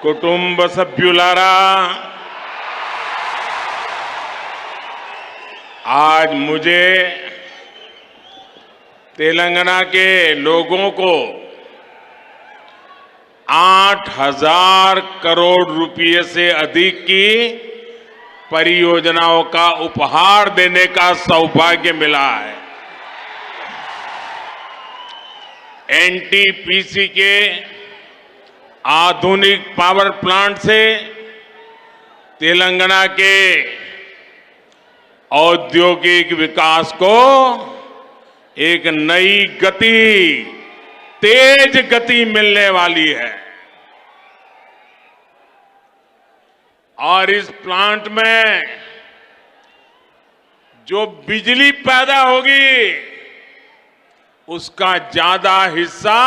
కుటుంబ సభ్యులారా, आज मुझे तेलंगाना के लोगों को 8,000 करोड़ रुपए से अधिक की परियोजनाओं का उपहार देने का सौभाग्य मिला है। एनटीपीसी के आधुनिक पावर प्लांट से तेलंगाना के औद्योगिक विकास को एक नई गति, तेज गति मिलने वाली है और इस प्लांट में जो बिजली पैदा होगी उसका ज्यादा हिस्सा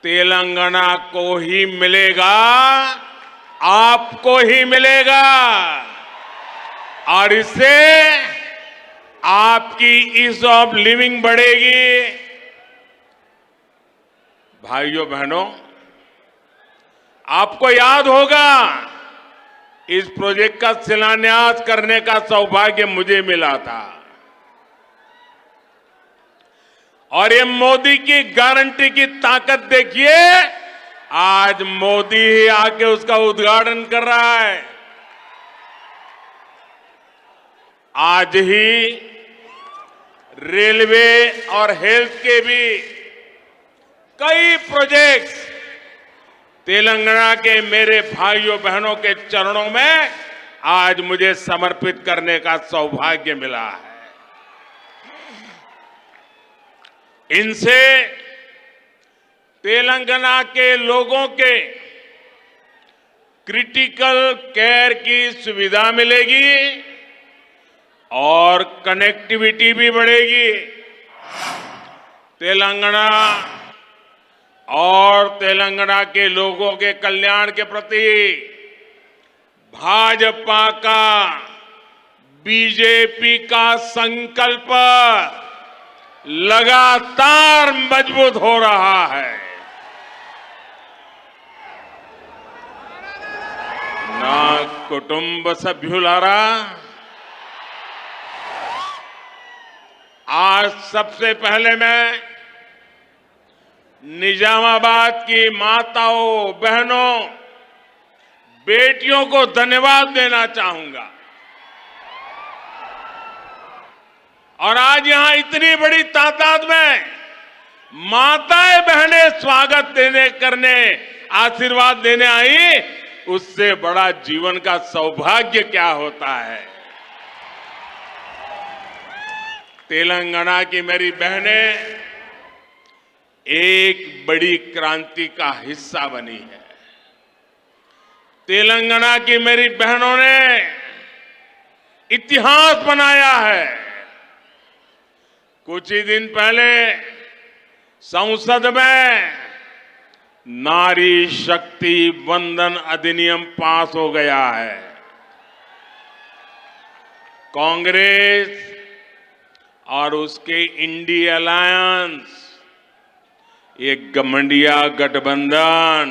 तेलंगाना को ही मिलेगा, आपको ही मिलेगा और इससे आपकी ईज ऑफ लिविंग बढ़ेगी। भाइयों बहनों, आपको याद होगा इस प्रोजेक्ट का शिलान्यास करने का सौभाग्य मुझे मिला था और ये मोदी की गारंटी की ताकत देखिए, आज मोदी ही आके उसका उद्घाटन कर रहा है। आज ही रेलवे और हेल्थ के भी कई प्रोजेक्ट्स तेलंगाना के मेरे भाइयों बहनों के चरणों में आज मुझे समर्पित करने का सौभाग्य मिला है। इनसे तेलंगाना के लोगों के क्रिटिकल केयर की सुविधा मिलेगी और कनेक्टिविटी भी बढ़ेगी। तेलंगाना और तेलंगाना के लोगों के कल्याण के प्रति भाजपा का, बीजेपी का संकल्प लगातार मजबूत हो रहा है। ना कुटुंब सभ्युलारा, आज सबसे पहले मैं निजामाबाद की माताओं, बहनों, बेटियों को धन्यवाद देना चाहूंगा और आज यहां इतनी बड़ी तादाद में माताएं बहनें स्वागत करने आशीर्वाद देने आई, उससे बड़ा जीवन का सौभाग्य क्या होता है। तेलंगाना की मेरी बहनें एक बड़ी क्रांति का हिस्सा बनी है। तेलंगाना की मेरी बहनों ने इतिहास बनाया है। कुछ ही दिन पहले संसद में नारी शक्ति वंदन अधिनियम पास हो गया है। कांग्रेस और उसके इंडी अलायंस, एक घमंडिया गठबंधन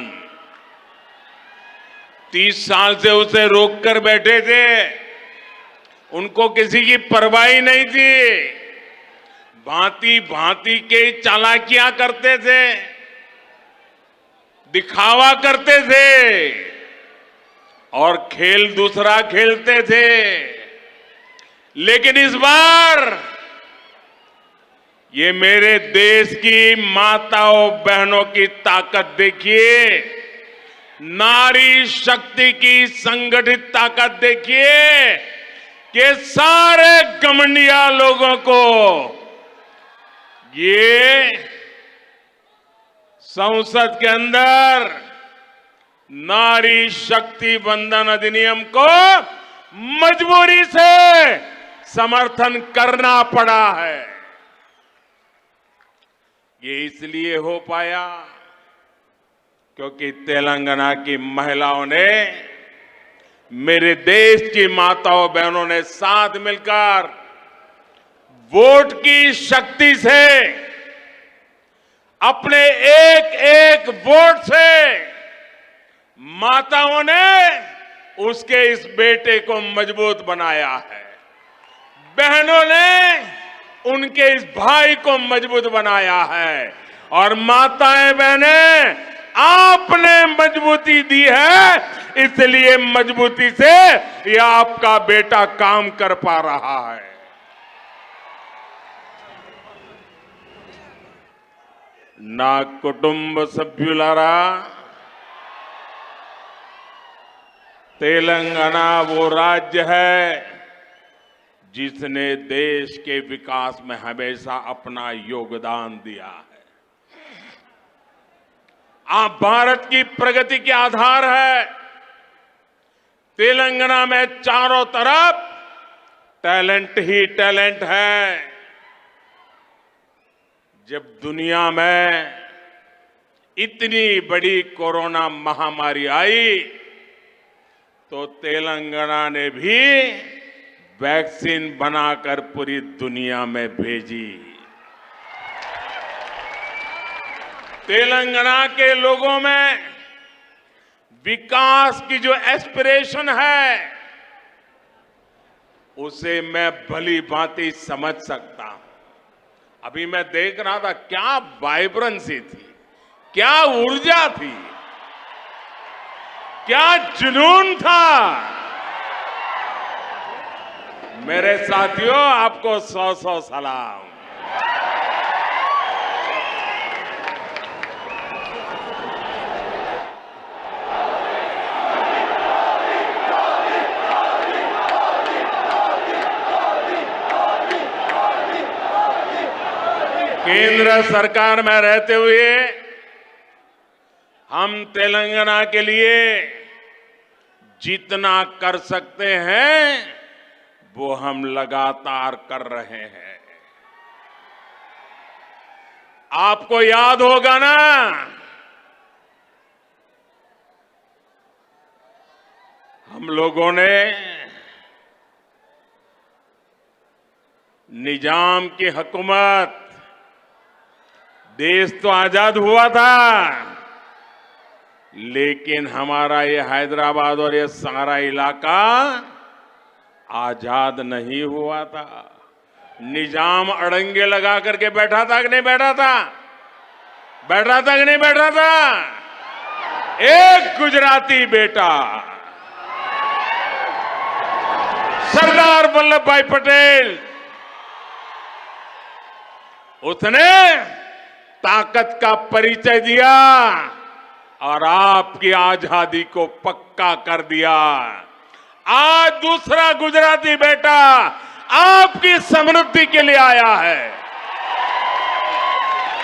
30 साल से उसे रोककर बैठे थे। उनको किसी की परवाह नहीं थी, भांति भांति के चालाकियां करते थे, दिखावा करते थे और खेल दूसरा खेलते थे। लेकिन इस बार ये मेरे देश की माताओं बहनों की ताकत देखिए, नारी शक्ति की संगठित ताकत देखिए कि सारे घमंडिया लोगों को ये संसद के अंदर नारी शक्ति वंदन अधिनियम को मजबूरी से समर्थन करना पड़ा है। ये इसलिए हो पाया क्योंकि तेलंगाना की महिलाओं ने, मेरे देश की माताओं बहनों ने साथ मिलकर वोट की शक्ति से, अपने एक एक वोट से माताओं ने उसके इस बेटे को मजबूत बनाया है, बहनों ने उनके इस भाई को मजबूत बनाया है, और माताएं बहनें आपने मजबूती दी है, इसलिए मजबूती से ये आपका बेटा काम कर पा रहा है। నా కుటుంబ సభ్యులారా, तेलंगाना वो राज्य है जिसने देश के विकास में हमेशा अपना योगदान दिया है। आप भारत की प्रगति के आधार है। तेलंगाना में चारों तरफ टैलेंट ही टैलेंट है। जब दुनिया में इतनी बड़ी कोरोना महामारी आई तो तेलंगाना ने भी वैक्सीन बनाकर पूरी दुनिया में भेजी। तेलंगाना के लोगों में विकास की जो एस्पिरेशन है उसे मैं भली भांति समझ सकता हूं। अभी मैं देख रहा था, क्या वाइब्रेंसी थी, क्या ऊर्जा थी, क्या जुनून था। मेरे साथियों, आपको 100 सलाम। केंद्र सरकार में रहते हुए हम तेलंगाना के लिए जितना कर सकते हैं वो हम लगातार कर रहे हैं। आपको याद होगा ना, हम लोगों ने निजाम की हुकूमत, देश तो आजाद हुआ था लेकिन हमारा ये हैदराबाद और ये सारा इलाका आजाद नहीं हुआ था। निजाम अड़ंगे लगा करके बैठा था कि नहीं बैठा था? बैठा था कि नहीं बैठा था? एक गुजराती बेटा सरदार वल्लभ भाई पटेल, उसने ताकत का परिचय दिया और आपकी आजादी को पक्का कर दिया। आज दूसरा गुजराती बेटा आपकी समृद्धि के लिए आया है,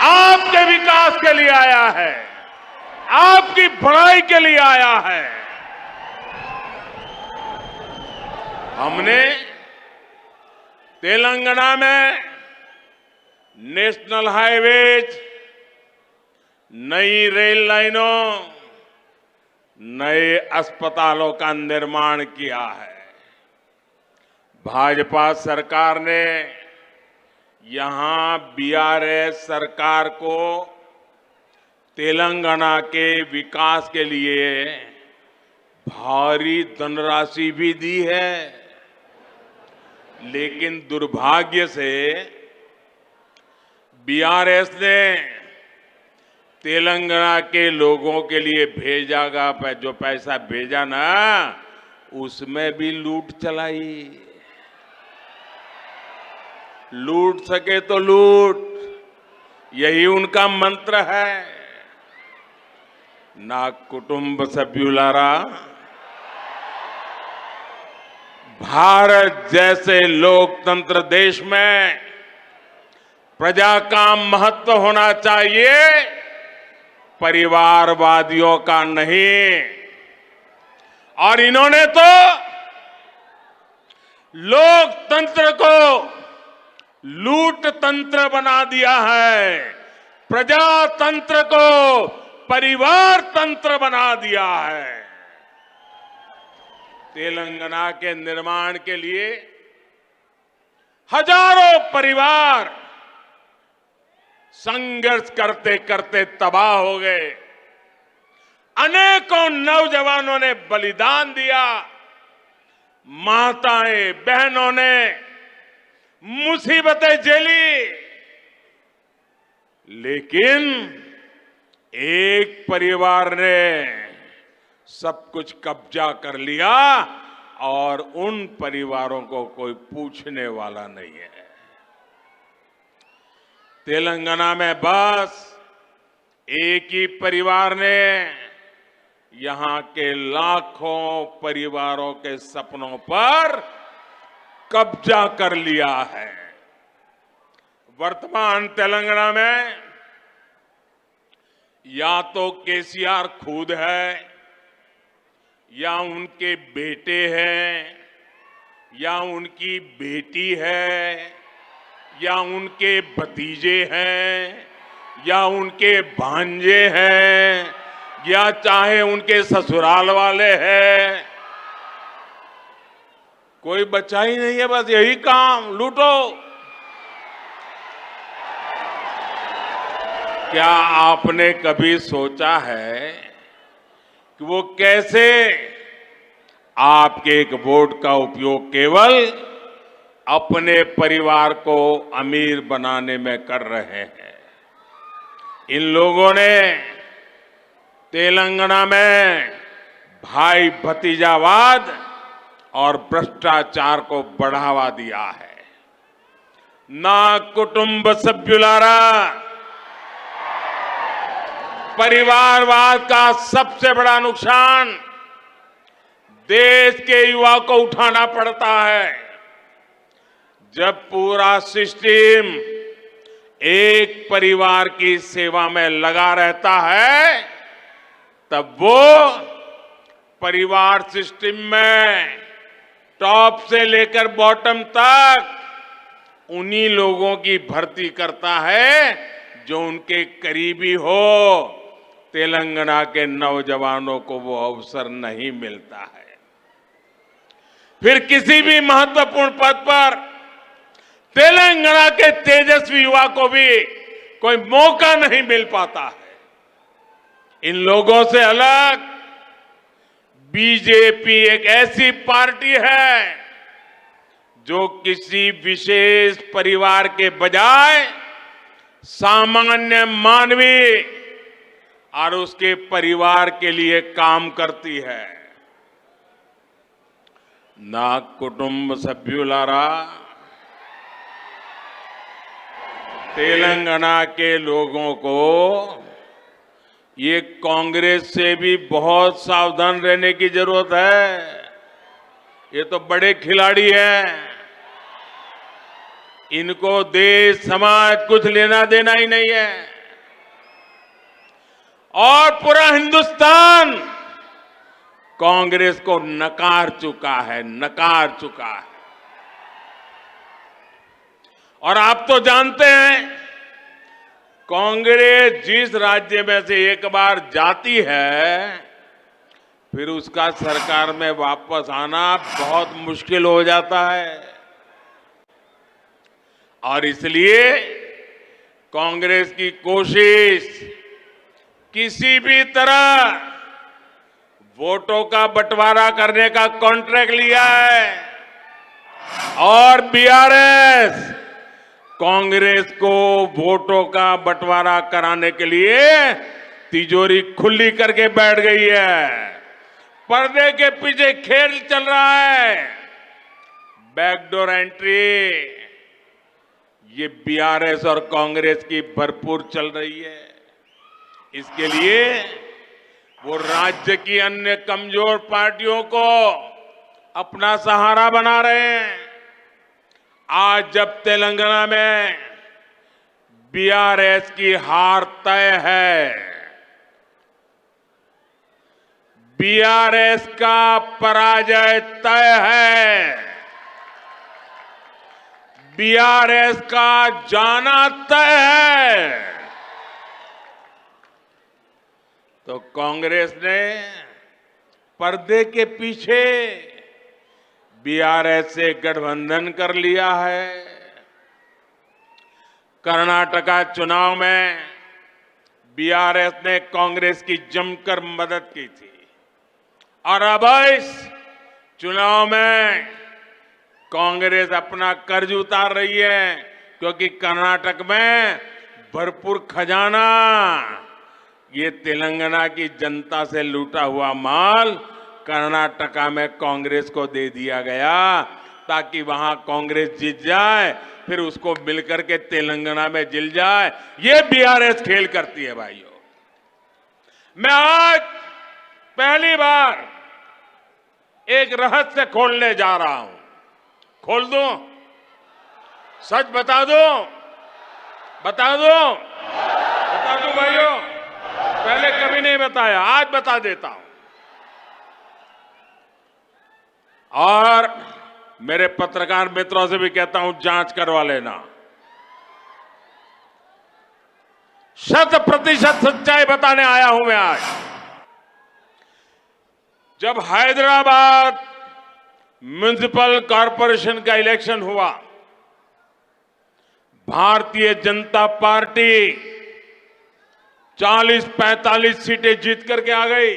आपके विकास के लिए आया है, आपकी भलाई के लिए आया है। हमने तेलंगाना में नेशनल हाईवेज, नई रेल लाइनों, नए अस्पतालों का निर्माण किया है। भाजपा सरकार ने यहां बीआरएस सरकार को तेलंगाना के विकास के लिए भारी धनराशि भी दी है, लेकिन दुर्भाग्य से बीआरएस ने तेलंगाना के लोगों के लिए भेजा जो पैसा भेजा ना, उसमें भी लूट चलाई। लूट सके तो लूट, यही उनका मंत्र है। ना कुटुंब सभ्युलारा, भारत जैसे लोकतंत्र देश में प्रजा का महत्व होना चाहिए, परिवारवादियों का नहीं। और इन्होंने तो लोकतंत्र को लूट तंत्र बना दिया है, प्रजातंत्र को परिवार तंत्र बना दिया है। तेलंगाना के निर्माण के लिए हजारों परिवार संघर्ष करते करते तबाह हो गए। अनेकों नौजवानों ने बलिदान दिया, माताएं बहनों ने मुसीबतें झेली, लेकिन एक परिवार ने सब कुछ कब्जा कर लिया और उन परिवारों को कोई पूछने वाला नहीं है। तेलंगाना में बस एक ही परिवार ने यहां के लाखों परिवारों के सपनों पर कब्जा कर लिया है। वर्तमान तेलंगाना में या तो केसीआर खुद है, या उनके बेटे हैं, या उनकी बेटी है, या उनके भतीजे हैं, या उनके भांजे हैं, या चाहे उनके ससुराल वाले हैं। कोई बचा ही नहीं है, बस यही काम, लूटो। क्या आपने कभी सोचा है कि वो कैसे आपके एक वोट का उपयोग केवल अपने परिवार को अमीर बनाने में कर रहे हैं? इन लोगों ने तेलंगाना में भाई भतीजावाद और भ्रष्टाचार को बढ़ावा दिया है। ना कुटुंब सभ्युलारा, परिवारवाद का सबसे बड़ा नुकसान देश के युवा को उठाना पड़ता है। जब पूरा सिस्टम एक परिवार की सेवा में लगा रहता है, तब वो परिवार सिस्टम में टॉप से लेकर बॉटम तक उन्हीं लोगों की भर्ती करता है जो उनके करीबी हो। तेलंगाना के नौजवानों को वो अवसर नहीं मिलता है। फिर किसी भी महत्वपूर्ण पद पर तेलंगाना के तेजस्वी युवा को भी कोई मौका नहीं मिल पाता है। इन लोगों से अलग बीजेपी एक ऐसी पार्टी है जो किसी विशेष परिवार के बजाय सामान्य मानवीय और उसके परिवार के लिए काम करती है। ना कुटुंब सभ्युलारा, तेलंगाना के लोगों को ये कांग्रेस से भी बहुत सावधान रहने की जरूरत है। ये तो बड़े खिलाड़ी हैं, इनको देश समाज कुछ लेना देना ही नहीं है। और पूरा हिंदुस्तान कांग्रेस को नकार चुका है, नकार चुका है। और आप तो जानते हैं, कांग्रेस जिस राज्य में से एक बार जाती है, फिर उसका सरकार में वापस आना बहुत मुश्किल हो जाता है। और इसलिए कांग्रेस की कोशिश किसी भी तरह वोटों का बंटवारा करने का कॉन्ट्रैक्ट लिया है, और बीआरएस कांग्रेस को वोटों का बंटवारा कराने के लिए तिजोरी खुली करके बैठ गई है। पर्दे के पीछे खेल चल रहा है, बैकडोर एंट्री। ये बीआरएस और कांग्रेस की भरपूर चल रही है। इसके लिए वो राज्य की अन्य कमजोर पार्टियों को अपना सहारा बना रहे हैं। आज जब तेलंगाना में बीआरएस की हार तय है, बीआरएस का पराजय तय है, बीआरएस का जाना तय है, तो कांग्रेस ने पर्दे के पीछे बीआरएस से गठबंधन कर लिया है। कर्नाटका चुनाव में बीआरएस ने कांग्रेस की जमकर मदद की थी और अब इस चुनाव में कांग्रेस अपना कर्ज उतार रही है, क्योंकि कर्नाटक में भरपूर खजाना, ये तेलंगाना की जनता से लूटा हुआ माल कर्नाटका में कांग्रेस को दे दिया गया ताकि वहां कांग्रेस जीत जाए, फिर उसको मिलकर के तेलंगाना में जिल जाए। ये बीआरएस खेल करती है भाइयों। मैं आज पहली बार एक रहस्य खोलने जा रहा हूं। खोल दूं? सच बता दूं? बता दूं? बता दूं भाइयों? पहले कभी नहीं बताया, आज बता देता हूं। और मेरे पत्रकार मित्रों से भी कहता हूं, जांच करवा लेना। 100% सच्चाई बताने आया हूं मैं आज। जब हैदराबाद म्युनिसिपल कॉरपोरेशन का इलेक्शन हुआ, भारतीय जनता पार्टी 40-45 सीटें जीत करके आ गई।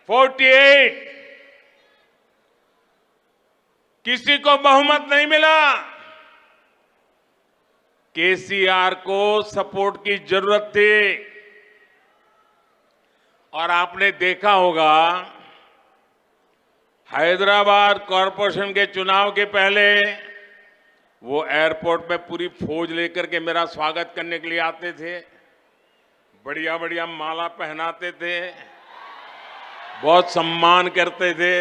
48। किसी को बहुमत नहीं मिला। केसीआर को सपोर्ट की जरूरत थी। और आपने देखा होगा, हैदराबाद कॉरपोरेशन के चुनाव के पहले वो एयरपोर्ट में पूरी फौज लेकर के मेरा स्वागत करने के लिए आते थे, बढ़िया बढ़िया माला पहनाते थे, बहुत सम्मान करते थे।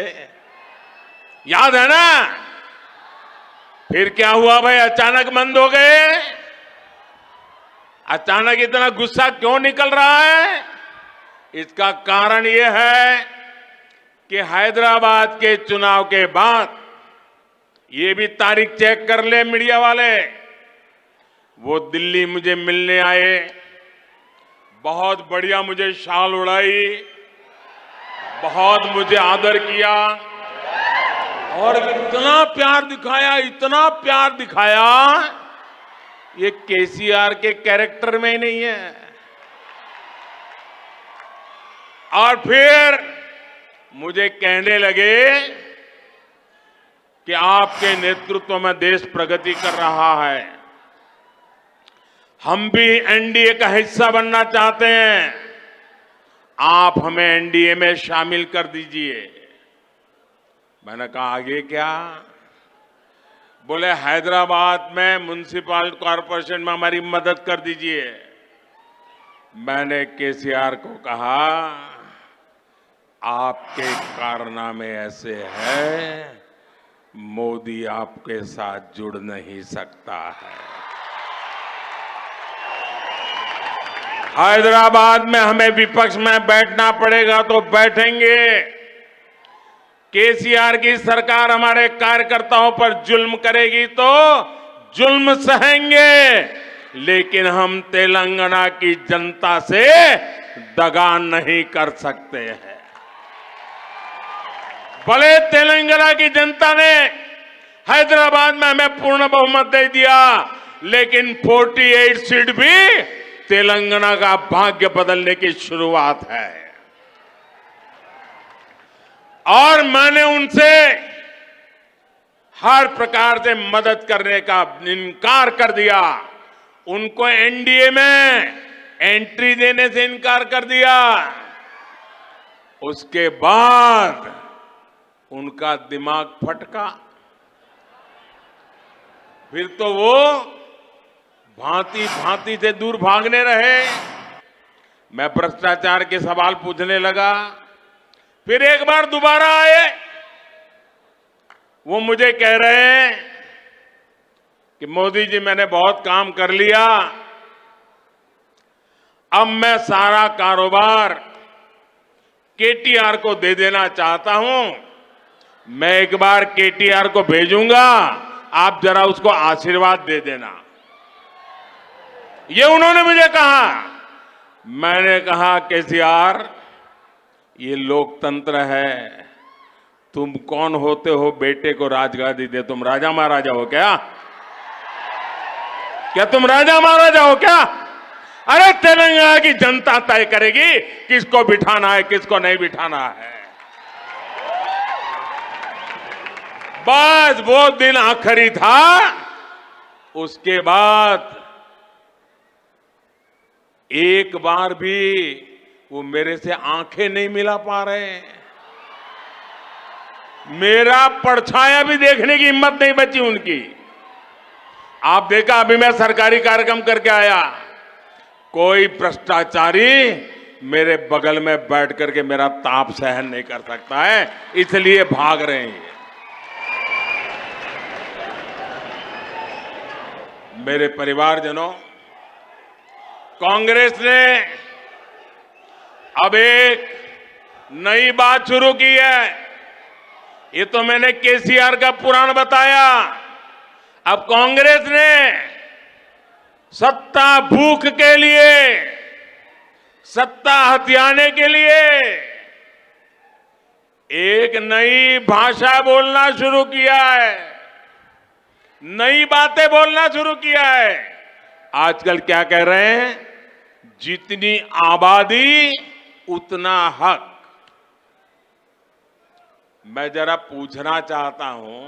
याद है ना? फिर क्या हुआ भाई? अचानक बंद हो गए। अचानक इतना गुस्सा क्यों निकल रहा है? इसका कारण यह है कि हैदराबाद के चुनाव के बाद, ये भी तारीख चेक कर ले मीडिया वाले, वो दिल्ली मुझे मिलने आए, बहुत बढ़िया मुझे शाल उड़ाई, बहुत मुझे आदर किया और इतना प्यार दिखाया, इतना प्यार दिखाया, ये केसीआर के कैरेक्टर में ही नहीं है। और फिर मुझे कहने लगे कि आपके नेतृत्व में देश प्रगति कर रहा है, हम भी एनडीए का हिस्सा बनना चाहते हैं, आप हमें एनडीए में शामिल कर दीजिए। मैंने कहा आगे क्या? बोले हैदराबाद में म्युनिसिपल कॉरपोरेशन में हमारी मदद कर दीजिए। मैंने केसीआर को कहा, आपके कारनामे ऐसे हैं, मोदी आपके साथ जुड़ नहीं सकता है। हैदराबाद में हमें विपक्ष में बैठना पड़ेगा तो बैठेंगे। केसीआर की सरकार हमारे कार्यकर्ताओं पर जुल्म करेगी तो जुल्म सहेंगे, लेकिन हम तेलंगाना की जनता से दगा नहीं कर सकते हैं। भले तेलंगाना की जनता ने हैदराबाद में हमें पूर्ण बहुमत दे दिया, लेकिन 48 सीट भी तेलंगाना का भाग्य बदलने की शुरुआत है। और मैंने उनसे हर प्रकार से मदद करने का इनकार कर दिया। उनको एनडीए में एंट्री देने से इनकार कर दिया। उसके बाद उनका दिमाग फटका। फिर तो वो भांति भांति से दूर भागने रहे। मैं भ्रष्टाचार के सवाल पूछने लगा, फिर एक बार दोबारा आए। वो मुझे कह रहे हैं कि मोदी जी मैंने बहुत काम कर लिया, अब मैं सारा कारोबार केटीआर को दे देना चाहता हूं। मैं एक बार केटीआर को भेजूंगा, आप जरा उसको आशीर्वाद दे देना। ये उन्होंने मुझे कहा। मैंने कहा केसीआर, ये लोकतंत्र है, तुम कौन होते हो बेटे को राजगादी दे? तुम राजा महाराजा हो क्या? क्या तुम राजा महाराजा हो क्या? अरे तेलंगाना की जनता तय करेगी किसको बिठाना है, किसको नहीं बिठाना है। बस वो दिन आखिरी था, उसके बाद एक बार भी वो मेरे से आंखें नहीं मिला पा रहे हैं। मेरा परछाया भी देखने की हिम्मत नहीं बची उनकी। आप देखा, अभी मैं सरकारी कार्यक्रम करके आया, कोई भ्रष्टाचारी मेरे बगल में बैठ करके मेरा ताप सहन नहीं कर सकता है, इसलिए भाग रहे हैं। मेरे परिवारजनों, कांग्रेस ने अब एक नई बात शुरू की है। ये तो मैंने केसीआर का पुराण बताया। अब कांग्रेस ने सत्ता भूख के लिए, सत्ता हथियाने के लिए एक नई भाषा बोलना शुरू किया है, नई बातें बोलना शुरू किया है। आजकल क्या कह रहे हैं? जितनी आबादी उतना हक। मैं जरा पूछना चाहता हूं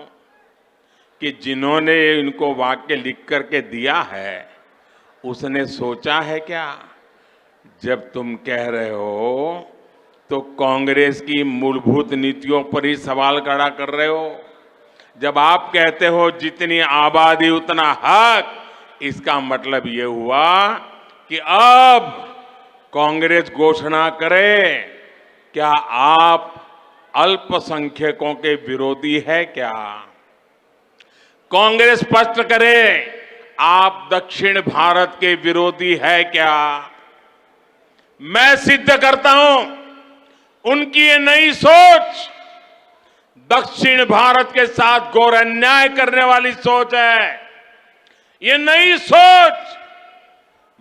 कि जिन्होंने इनको वाक्य लिख करके दिया है, उसने सोचा है क्या? जब तुम कह रहे हो तो कांग्रेस की मूलभूत नीतियों पर ही सवाल खड़ा कर रहे हो। जब आप कहते हो जितनी आबादी उतना हक, इसका मतलब ये हुआ कि अब कांग्रेस घोषणा करे, क्या आप अल्पसंख्यकों के विरोधी है क्या? कांग्रेस स्पष्ट करे, आप दक्षिण भारत के विरोधी है क्या? मैं सिद्ध करता हूं, उनकी ये नई सोच दक्षिण भारत के साथ घोर अन्याय करने वाली सोच है। ये नई सोच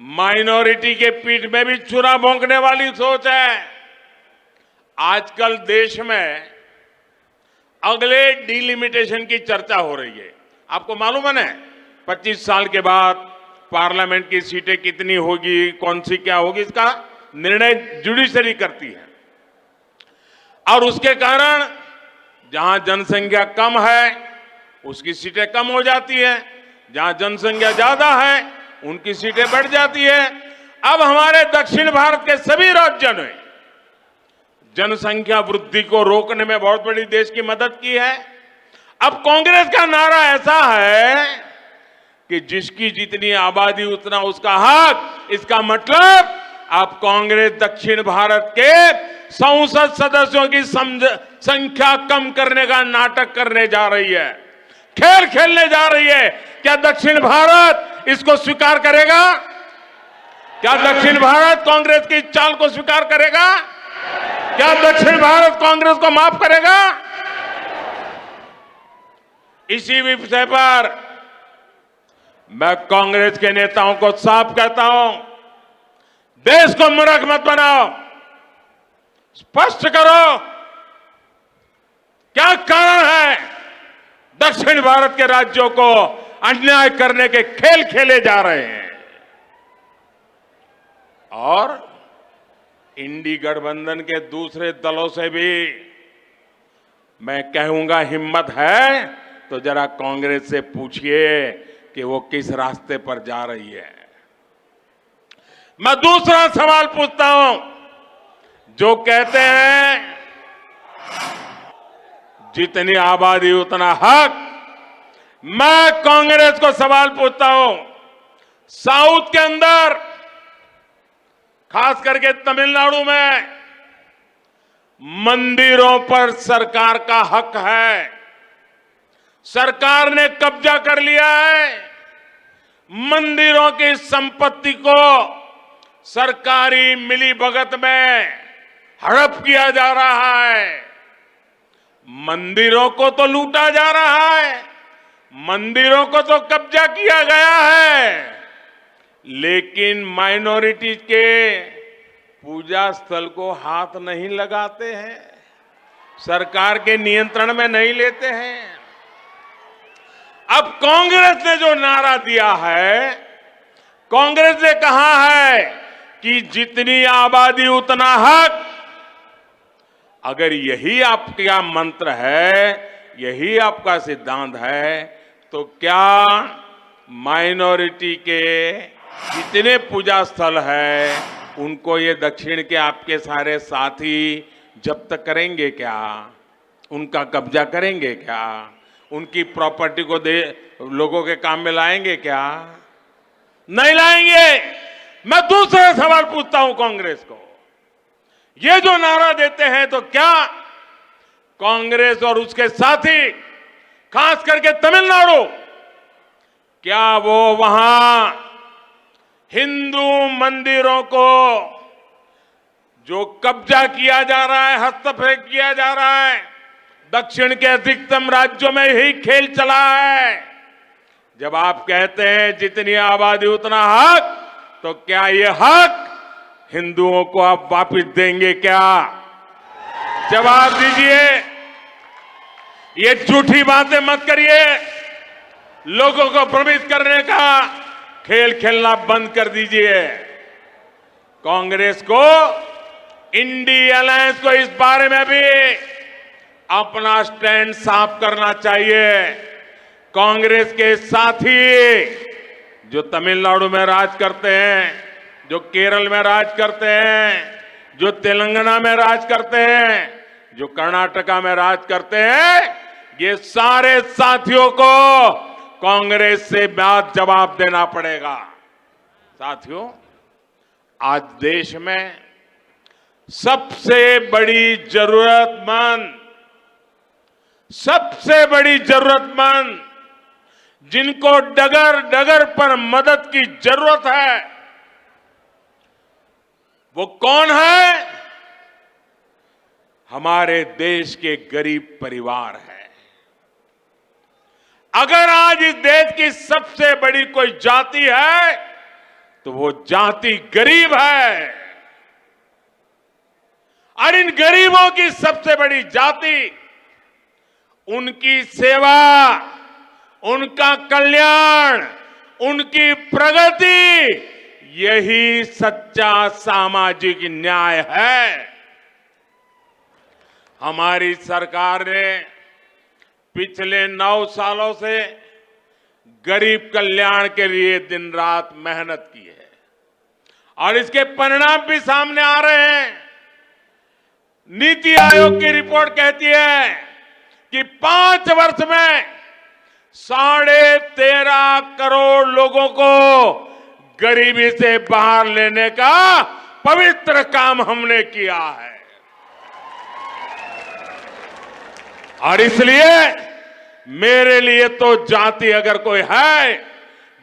माइनॉरिटी के पीठ में भी छुरा भोंकने वाली सोच है। आजकल देश में अगले डिलिमिटेशन की चर्चा हो रही है। आपको मालूम है, 25 साल के बाद पार्लियामेंट की सीटें कितनी होगी, कौन सी क्या होगी, इसका निर्णय जुडिशरी करती है। और उसके कारण जहां जनसंख्या कम है उसकी सीटें कम हो जाती है, जहां जनसंख्या ज्यादा है उनकी सीटें बढ़ जाती है। अब हमारे दक्षिण भारत के सभी राज्यों ने जनसंख्या वृद्धि को रोकने में बहुत बड़ी देश की मदद की है। अब कांग्रेस का नारा ऐसा है कि जिसकी जितनी आबादी उतना उसका हक। इसका मतलब अब कांग्रेस दक्षिण भारत के संसद सदस्यों की संख्या कम करने का नाटक करने जा रही है, खेल खेलने जा रही है। क्या दक्षिण भारत इसको स्वीकार करेगा? क्या दक्षिण भारत कांग्रेस की चाल को स्वीकार करेगा? क्या दक्षिण भारत कांग्रेस को माफ करेगा? इसी विषय पर मैं कांग्रेस के नेताओं को साफ कहता हूं, देश को मूर्ख मत बनाओ, स्पष्ट करो क्या कारण है दक्षिण भारत के राज्यों को अन्याय करने के खेल खेले जा रहे हैं। और इंडी गठबंधन के दूसरे दलों से भी मैं कहूंगा, हिम्मत है तो जरा कांग्रेस से पूछिए कि वो किस रास्ते पर जा रही है। मैं दूसरा सवाल पूछता हूं, जो कहते हैं जितनी आबादी उतना हक, मैं कांग्रेस को सवाल पूछता हूं, साउथ के अंदर खास करके तमिलनाडु में मंदिरों पर सरकार का हक है, सरकार ने कब्जा कर लिया है। मंदिरों की संपत्ति को सरकारी मिलीभगत में हड़प किया जा रहा है, मंदिरों को तो लूटा जा रहा है, मंदिरों को तो कब्जा किया गया है, लेकिन माइनॉरिटी के पूजा स्थल को हाथ नहीं लगाते हैं, सरकार के नियंत्रण में नहीं लेते हैं। अब कांग्रेस ने जो नारा दिया है कांग्रेस ने कहा है कि जितनी आबादी उतना हक। अगर यही आपका मंत्र है, यही आपका सिद्धांत है, तो क्या माइनॉरिटी के जितने पूजा स्थल है उनको ये दक्षिण के आपके सारे साथी जब्त करेंगे क्या? उनका कब्जा करेंगे क्या? उनकी प्रॉपर्टी को लोगों के काम में लाएंगे क्या? नहीं लाएंगे। मैं दूसरा सवाल पूछता हूं कांग्रेस को, ये जो नारा देते हैं तो क्या कांग्रेस और उसके साथी, खास करके तमिलनाडु, क्या वो वहां हिंदू मंदिरों को जो कब्जा किया जा रहा है, हस्तक्षेप किया जा रहा है, दक्षिण के अधिकतम राज्यों में यही खेल चला है। जब आप कहते हैं जितनी आबादी उतना हक, तो क्या ये हक हिंदुओं को आप वापस देंगे क्या? जवाब दीजिए। ये झूठी बातें मत करिए। लोगों को भ्रमित करने का खेल खेलना बंद कर दीजिए। कांग्रेस को, इंडी अलायंस को इस बारे में भी अपना स्टैंड साफ करना चाहिए। कांग्रेस के साथी जो तमिलनाडु में राज करते हैं, जो केरल में राज करते हैं, जो तेलंगाना में राज करते हैं, जो कर्नाटका में राज करते हैं, ये सारे साथियों को कांग्रेस से बात जवाब देना पड़ेगा। साथियों, आज देश में सबसे बड़ी जरूरतमंद जिनको डगर डगर पर मदद की जरूरत है, वो कौन है? हमारे देश के गरीब परिवार है। अगर आज इस देश की सबसे बड़ी कोई जाति है तो वो जाति गरीब है। और इन गरीबों की सबसे बड़ी जाति, उनकी सेवा, उनका कल्याण, उनकी प्रगति, यही सच्चा सामाजिक न्याय है। हमारी सरकार ने पिछले 9 सालों से गरीब कल्याण के लिए दिन रात मेहनत की है और इसके परिणाम भी सामने आ रहे हैं। नीति आयोग की रिपोर्ट कहती है कि 5 वर्ष में 13.5 करोड़ लोगों को गरीबी से बाहर लेने का पवित्र काम हमने किया है। और इसलिए मेरे लिए तो जाति अगर कोई है,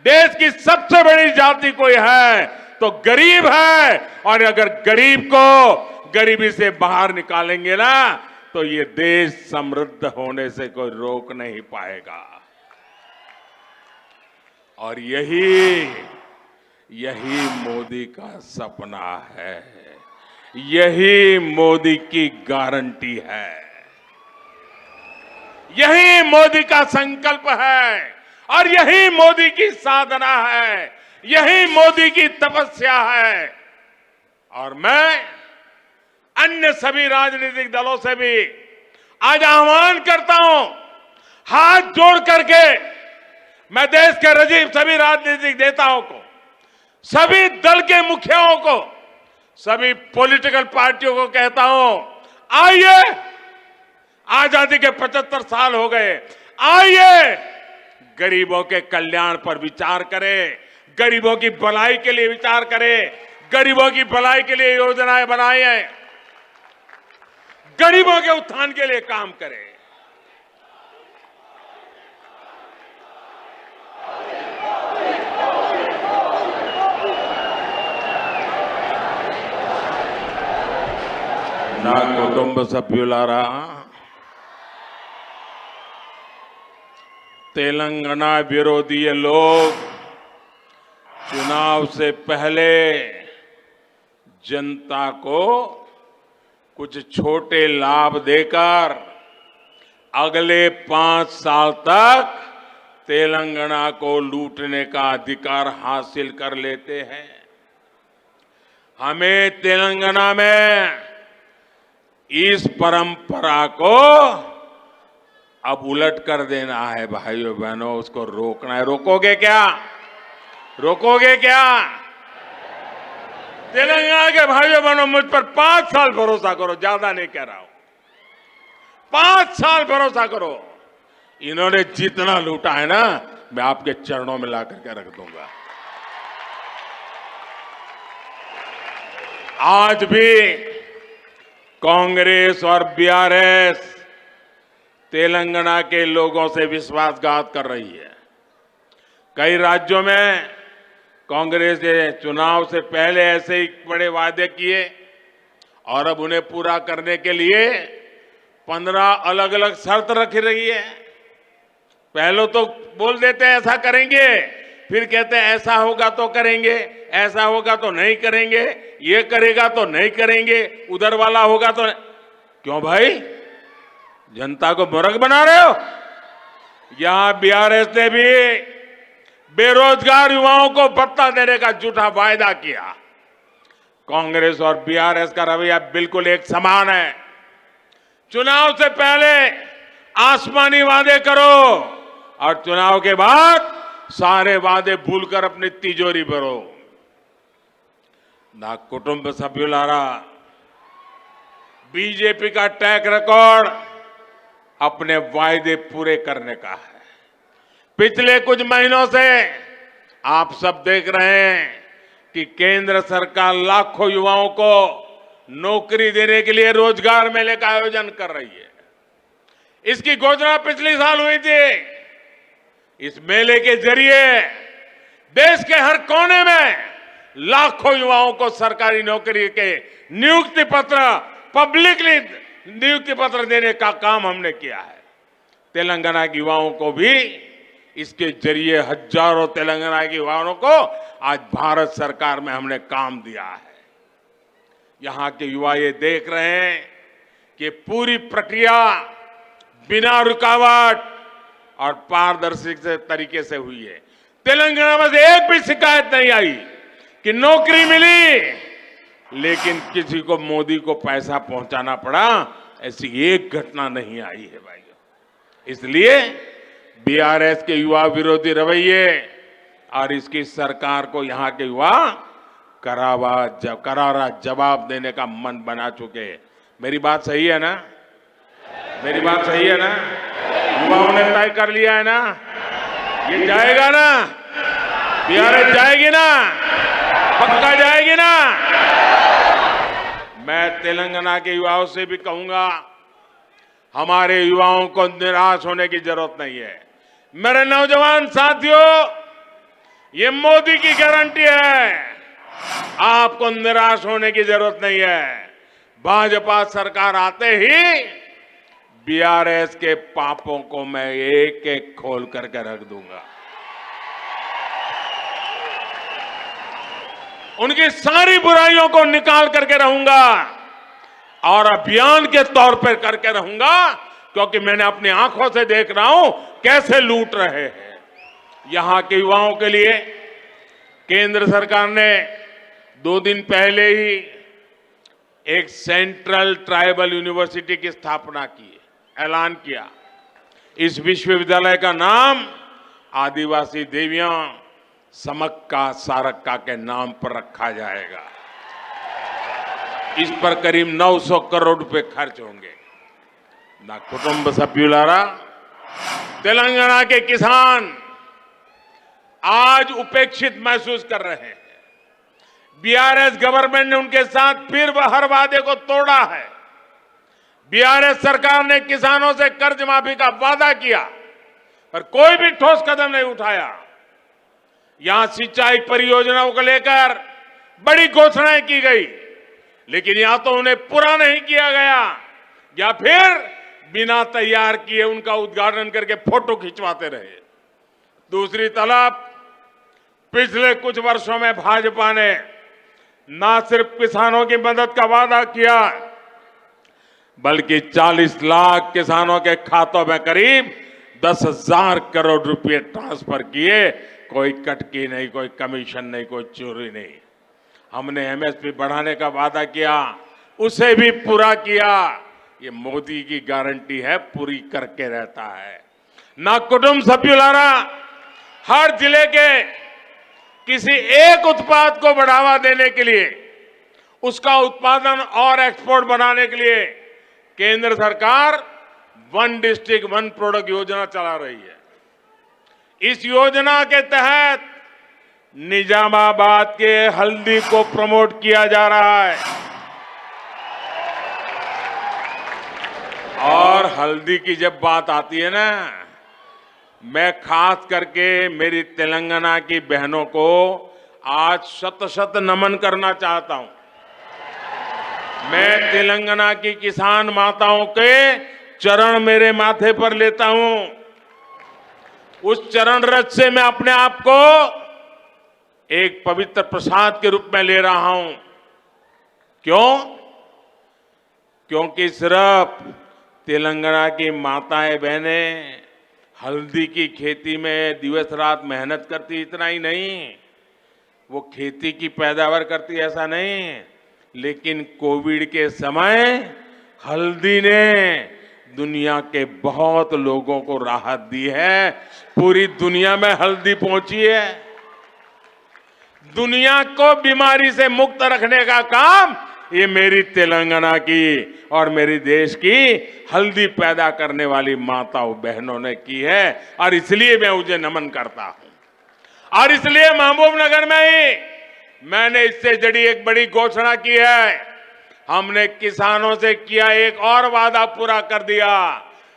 देश की सबसे बड़ी जाति कोई है तो गरीब है। और अगर गरीब को गरीबी से बाहर निकालेंगे ना, तो ये देश समृद्ध होने से कोई रोक नहीं पाएगा। और यही मोदी का सपना है, यही मोदी की गारंटी है, यही मोदी का संकल्प है और यही मोदी की साधना है, यही मोदी की तपस्या है। और मैं अन्य सभी राजनीतिक दलों से भी आज आह्वान करता हूं, हाथ जोड़ करके मैं देश के सभी राजनीतिक नेताओं को, सभी दल के मुखियाओं को, सभी पॉलिटिकल पार्टियों को कहता हूं, आइए, आजादी के 75 साल हो गए, आइए गरीबों के कल्याण पर विचार करें, गरीबों की भलाई के लिए विचार करें, गरीबों की भलाई के लिए योजनाएं बनाएं, गरीबों के उत्थान के लिए काम करें। నా కుటుంబ సభ్యులారా, तेलंगाना विरोधी ये लोग चुनाव से पहले जनता को कुछ छोटे लाभ देकर अगले 5 साल तक तेलंगाना को लूटने का अधिकार हासिल कर लेते हैं। हमें तेलंगाना में इस परंपरा को अब उलट कर देना है भाइयों बहनों, उसको रोकना है। रोकोगे क्या? रोकोगे क्या? तेलंगाना के भाइयों बहनों, मुझ पर 5 साल भरोसा करो, ज्यादा नहीं कह रहा हूं, 5 साल भरोसा करो। इन्होंने जितना लूटा है ना, मैं आपके चरणों में ला करके रख दूंगा। आज भी कांग्रेस और बीआरएस तेलंगाना के लोगों से विश्वासघात कर रही है। कई राज्यों में कांग्रेस ने चुनाव से पहले ऐसे ही बड़े वादे किए और अब उन्हें पूरा करने के लिए 15 अलग अलग शर्त रख रही है। पहले तो बोल देते हैं ऐसा करेंगे, फिर कहते हैं ऐसा होगा तो करेंगे, ऐसा होगा तो नहीं करेंगे, ये करेगा तो नहीं करेंगे, उधर वाला होगा तो क्यों भाई, जनता को मूर्ख बना रहे हो? यहां बीआरएस ने भी बेरोजगार युवाओं को भत्ता देने का झूठा वायदा किया। कांग्रेस और बीआरएस का रवैया बिल्कुल एक समान है। चुनाव से पहले आसमानी वादे करो और चुनाव के बाद सारे वादे भूलकर अपनी तिजोरी भरो। ना कुटुंब सभ्युलारा, बीजेपी का ट्रैक रिकॉर्ड अपने वायदे पूरे करने का है। पिछले कुछ महीनों से आप सब देख रहे हैं कि केंद्र सरकार लाखों युवाओं को नौकरी देने के लिए रोजगार मेले का आयोजन कर रही है। इसकी घोषणा पिछले साल हुई थी। इस मेले के जरिए देश के हर कोने में लाखों युवाओं को सरकारी नौकरी के नियुक्ति पत्र, पब्लिकली नियुक्ति पत्र देने का काम हमने किया है। तेलंगाना के युवाओं को भी इसके जरिए हजारों तेलंगाना के युवाओं को आज भारत सरकार में हमने काम दिया है। यहां के युवा ये देख रहे हैं कि पूरी प्रक्रिया बिना रुकावट और पारदर्शी तरीके से हुई है। तेलंगाना में से एक भी शिकायत नहीं आई कि नौकरी मिली लेकिन किसी को मोदी को पैसा पहुंचाना पड़ा, ऐसी एक घटना नहीं आई है भाइयों। इसलिए बीआरएस के युवा विरोधी रवैये और इसकी सरकार को यहां के युवा करारा जवाब देने का मन बना चुके। मेरी बात सही है ना? मेरी बात सही है ना? युवाओं ने तय कर लिया है ना, ये जाएगा ना, बीआरएस जाएगी ना, पक्का जाएगी ना। मैं तेलंगाना के युवाओं से भी कहूंगा, हमारे युवाओं को निराश होने की जरूरत नहीं है। मेरे नौजवान साथियों, ये मोदी की गारंटी है, आपको निराश होने की जरूरत नहीं है। भाजपा सरकार आते ही बीआरएस के पापों को मैं एक एक खोल करके रख दूंगा। उनकी सारी बुराइयों को निकाल करके रहूंगा और अभियान के तौर पर करके रहूंगा, क्योंकि मैंने अपनी आंखों से देख रहा हूं कैसे लूट रहे हैं। यहां के युवाओं के लिए केंद्र सरकार ने 2 दिन पहले ही एक सेंट्रल ट्राइबल यूनिवर्सिटी की स्थापना की, ऐलान किया। इस विश्वविद्यालय का नाम आदिवासी देवियां समक्का सारक्का के नाम पर रखा जाएगा। इस पर करीब 900 करोड़ रुपए खर्च होंगे। ना कुटुंब सभ्युलारा, तेलंगाना के किसान आज उपेक्षित महसूस कर रहे हैं। बीआरएस गवर्नमेंट ने उनके साथ फिर हर वादे को तोड़ा है। बीआरएस सरकार ने किसानों से कर्ज माफी का वादा किया पर कोई भी ठोस कदम नहीं उठाया। यहां सिंचाई परियोजनाओं को लेकर बड़ी घोषणाएं की गई, लेकिन या तो उन्हें पूरा नहीं किया गया या फिर बिना तैयार किए उनका उद्घाटन करके फोटो खिंचवाते रहे। दूसरी तरफ पिछले कुछ वर्षों में भाजपा ने न सिर्फ किसानों की मदद का वादा किया, बल्कि 40 लाख किसानों के खातों में करीब 10,000 करोड़ रुपए ट्रांसफर किए, कोई कटकी नहीं, कोई कमीशन नहीं, कोई चोरी नहीं। हमने एमएसपी बढ़ाने का वादा किया, उसे भी पूरा किया। ये मोदी की गारंटी है, पूरी करके रहता है। ना कुटुंब सभ्युलारा, हर जिले के किसी एक उत्पाद को बढ़ावा देने के लिए, उसका उत्पादन और एक्सपोर्ट बनाने के लिए केंद्र सरकार वन डिस्ट्रिक्ट वन प्रोडक्ट योजना चला रही है। इस योजना के तहत निजामाबाद के हल्दी को प्रमोट किया जा रहा है। और हल्दी की जब बात आती है ना, मैं खास करके मेरी तेलंगाना की बहनों को आज शत शत नमन करना चाहता हूं। मैं तेलंगाना की किसान माताओं के चरण मेरे माथे पर लेता हूं। उस चरण रज से मैं अपने आप को एक पवित्र प्रसाद के रूप में ले रहा हूं। क्यों? क्योंकि सिर्फ तेलंगाना की माताएं बहनें हल्दी की खेती में दिवस रात मेहनत करती, इतना ही नहीं, वो खेती की पैदावार करती, ऐसा नहीं, लेकिन कोविड के समय हल्दी ने दुनिया के बहुत लोगों को राहत दी है। पूरी दुनिया में हल्दी पहुंची है। दुनिया को बीमारी से मुक्त रखने का काम ये मेरी तेलंगाना की और मेरी देश की हल्दी पैदा करने वाली माताओं बहनों ने की है। और इसलिए मैं उसे नमन करता हूं। और इसलिए महबूबनगर में ही मैंने इससे जुड़ी एक बड़ी घोषणा की है। हमने किसानों से किया एक और वादा पूरा कर दिया।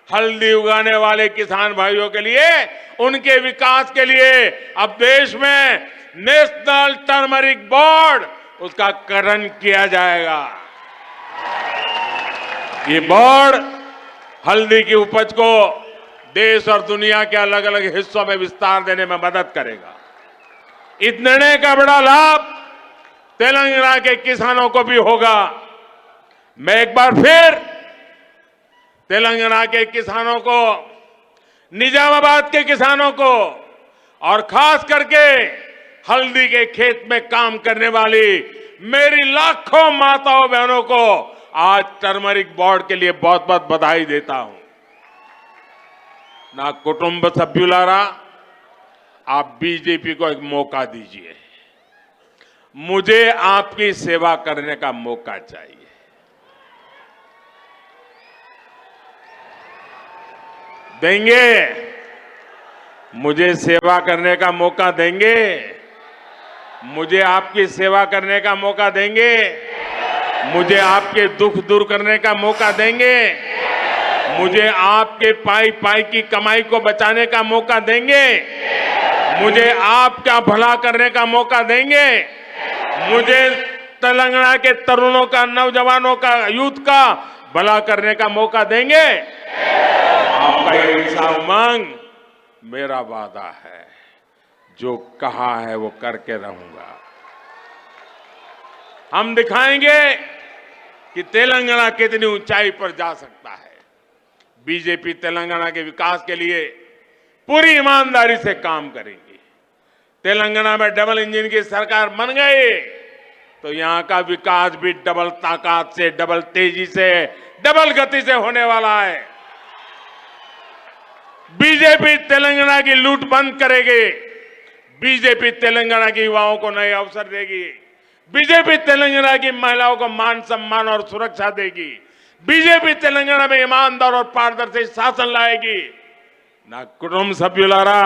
हल्दी उगाने वाले किसान भाइयों के लिए, उनके विकास के लिए अब देश में नेशनल टर्मरिक बोर्ड, उसका गठन किया जाएगा। ये बोर्ड हल्दी की उपज को देश और दुनिया के अलग अलग हिस्सों में विस्तार देने में मदद करेगा। इस निर्णय का बड़ा लाभ तेलंगाना के किसानों को भी होगा। मैं एक बार फिर तेलंगाना के किसानों को, निजामाबाद के किसानों को और खास करके हल्दी के खेत में काम करने वाली मेरी लाखों माताओं बहनों को आज टर्मरिक बोर्ड के लिए बहुत बहुत बधाई देता हूं। ना कुटुंब सभ्युलारा, आप बीजेपी को एक मौका दीजिए। मुझे आपकी सेवा करने का मौका चाहिए। देंगे? मुझे सेवा करने का मौका देंगे? मुझे आपकी सेवा करने का मौका देंगे? मुझे आपके दुख दूर करने का मौका देंगे? मुझे आपके पाई पाई की कमाई को बचाने का मौका देंगे? मुझे आपका भला करने का मौका देंगे? मुझे तेलंगाना के तरुणों का, नौजवानों का, यूथ का भला करने का मौका देंगे? आपका ये इच्छा उमंग मेरा वादा है। जो कहा है वो करके रहूंगा। हम दिखाएंगे कि तेलंगाना कितनी ऊंचाई पर जा सकता है। बीजेपी तेलंगाना के विकास के लिए पूरी ईमानदारी से काम करेगी। तेलंगाना में डबल इंजन की सरकार बन गई तो यहां का विकास भी डबल ताकत से, डबल तेजी से, डबल गति से होने वाला है। बीजेपी तेलंगाना की लूट बंद करेगी। बीजेपी तेलंगाना के युवाओं को नए अवसर देगी। बीजेपी तेलंगाना की महिलाओं को मान सम्मान और सुरक्षा देगी। बीजेपी तेलंगाना में ईमानदार और पारदर्शी शासन लाएगी। ना कुटुंब सभ्युलारा,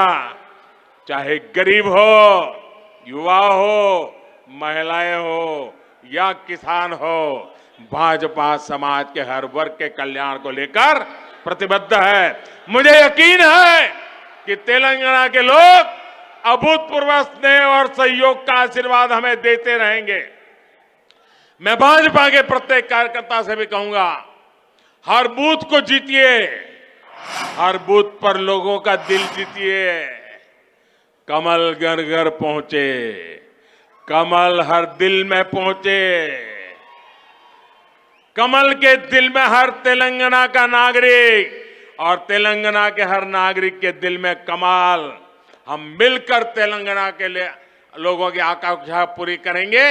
चाहे गरीब हो, युवा हो, महिलाएं हो या किसान हो, भाजपा समाज के हर वर्ग के कल्याण को लेकर प्रतिबद्ध है। मुझे यकीन है कि तेलंगाना के लोग अभूतपूर्व स्नेह और सहयोग का आशीर्वाद हमें देते रहेंगे। मैं भाजपा के प्रत्येक कार्यकर्ता से भी कहूंगा, हर बूथ को जीतिए, हर बूथ पर लोगों का दिल जीतिए। कमल घर घर पहुंचे, कमल हर दिल में पहुंचे। कमल के दिल में हर तेलंगाना का नागरिक और तेलंगाना के हर नागरिक के दिल में कमाल। हम मिलकर तेलंगाना के लिए लोगों की आकांक्षा पूरी करेंगे।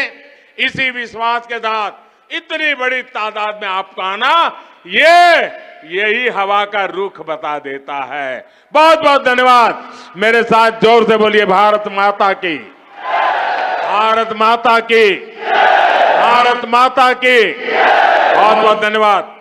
इसी विश्वास के साथ इतनी बड़ी तादाद में आपका आना यही हवा का रुख बता देता है। बहुत बहुत धन्यवाद। मेरे साथ जोर से बोलिए भारत माता की, भारत माता की, भारत माता की। बहुत बहुत धन्यवाद।